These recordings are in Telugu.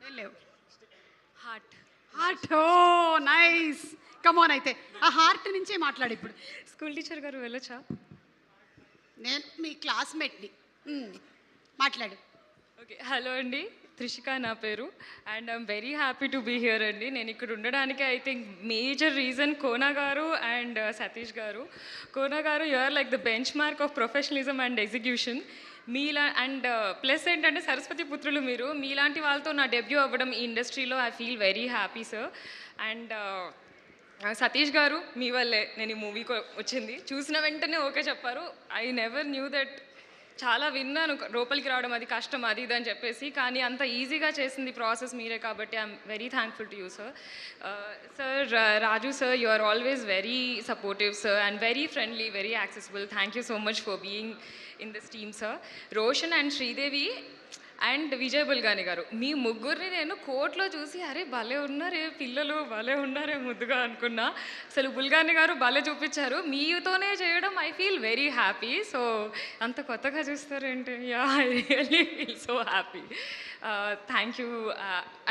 ఏం లేవు. హార్ట్. హార్ట్. ఓ నైస్. కమోన్ అయితే ఆ హార్ట్ నుంచే మాట్లాడు ఇప్పుడు. స్కూల్ టీచర్ గారు వెళ్ళొచ్చా? నేను మీ క్లాస్మేట్ని. మాట్లాడు. ఓకే, హలో అండి, త్రిషిక నా పేరు. And I'm very happy to be here అండి. నేను ఇక్కడ ఉండడానికి I think major reason Kona గారు అండ్ సతీష్ గారు. కోనా గారు, you are like the benchmark of professionalism and execution. మీలా అండ్ ప్లస్ ఏంటంటే సరస్వతి పుత్రులు మీరు. మీలాంటి వాళ్ళతో నా డెబ్యూ అవ్వడం ఈ ఇండస్ట్రీలో I feel very happy sir. And Satish గారు, మీ వల్లే నేను ఈ మూవీకి వచ్చింది. చూసిన వెంటనే ఓకే చెప్పారు. I never knew that. చాలా విన్నాను లోపలికి రావడం అది కష్టం అది ఇది అని చెప్పేసి, కానీ అంత ఈజీగా చేసింది ప్రాసెస్ మీరే కాబట్టి I'm very thankful to you sir. Sir Raju sir, you are always very supportive sir and very friendly, very accessible. Thank you so much for being in this team sir. Roshan and Sridevi and Vijay Bulgani garu, మీ ముగ్గురిని నేను కోర్టులో చూసి అరే భలే ఉన్నారే పిల్లలు, భలే ఉన్నారే ముద్దుగా అనుకున్నా. అసలు బుల్గాని గారు భలే చూపించారు. మీతోనే చేయడం I feel very happy. So అంత కొత్తగా చూస్తారేంటి? Yeah, I really feel so happy. Thank you.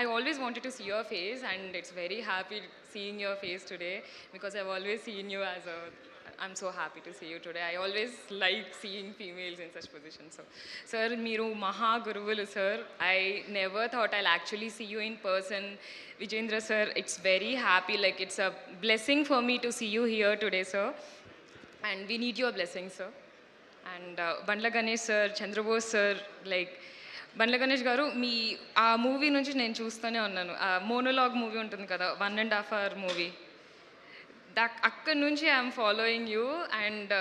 I always wanted to see your face and it's very happy seeing your face today because I've always seen you as a I'm so happy to see you today. I always like seeing females in such positions. So, sir, Meeru Maha Guruvulu, sir. I never thought I'll actually see you in person. Vijendra, sir, it's very happy. Like, it's a blessing for me to see you here today, sir. And we need your blessings, sir. And Bandla Ganesh, sir, Chandrabose, sir, like, Bandla Ganesh గారు, మీ ఆ మూవీ నుంచి నేను చూస్తూనే ఉన్నాను. ఆ మోనోలాగ్ మూవీ ఉంటుంది కదా, 1.5 hour మూవీ, అక్కడి నుంచి I'm following you. And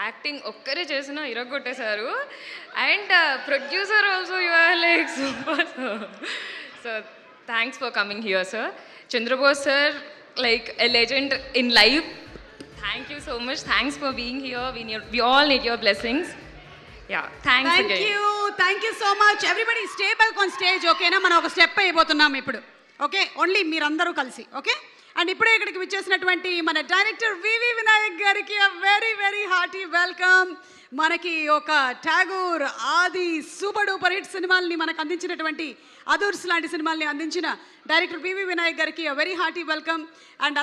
acting ఒక్కరే చేసినా ఇరగొట్టేశారు. And producer also you are like super. So thanks for coming here sir. Chandrabose sir, like a legend in life. Thank you so much. Thanks for being here. We all need your blessings. Yeah, thanks again. Thank you so much. Everybody stay back on stage. ఓకేనా? మనం ఒక స్టెప్ అయిపోతున్నాం ఇప్పుడు. ఓకే, ఓన్లీ మీరందరూ కలిసి. ఓకే, అండ్ ఇప్పుడే ఇక్కడికి విచ్చేసినటువంటి మన డైరెక్టర్ వివి వినాయక్ గారికి వెరీ వెరీ హార్టీ వెల్కమ్. మనకి ఒక ఠాగూర్, ఆది, సూపర్ డూపర్ హిట్ సినిమాల్ని మనకు అందించినటువంటి అదూర్స్ లాంటి సినిమాల్ని అందించిన డైరెక్టర్ వివి వినాయక్ గారికి వెరీ హార్టీ వెల్కమ్. అండ్ అలా